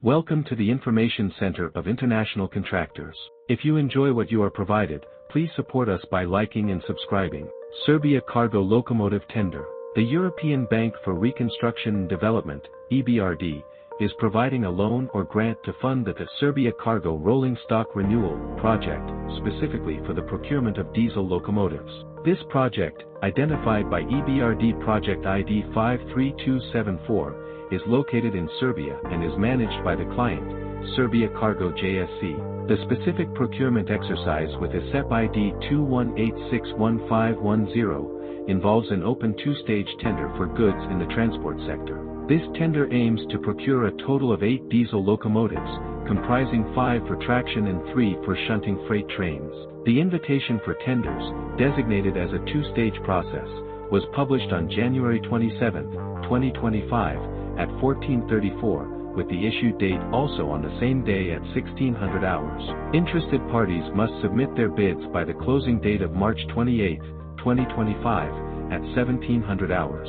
Welcome to the Information Center of International Contractors. If you enjoy what you are provided, please support us by liking and subscribing. SERBIA CARGO Locomotive Tender. The European Bank for Reconstruction and Development, EBRD, is providing a loan or grant to fund the SERBIA CARGO Rolling Stock Renewal project, specifically for the procurement of diesel locomotives. This project, identified by EBRD Project ID 53274, is located in Serbia and is managed by the client, SERBIA CARGO JSC. The specific procurement exercise with ECEPP ID 21861510 involves an open two-stage tender for goods in the transport sector. This tender aims to procure a total of 8 diesel locomotives, comprising 5 for traction and 3 for shunting freight trains. The invitation for tenders, designated as a two-stage process, was published on January 27, 2025, at 14:34, with the issue date also on the same day at 1600 hours. Interested parties must submit their bids by the closing date of March 28, 2025, at 1700 hours.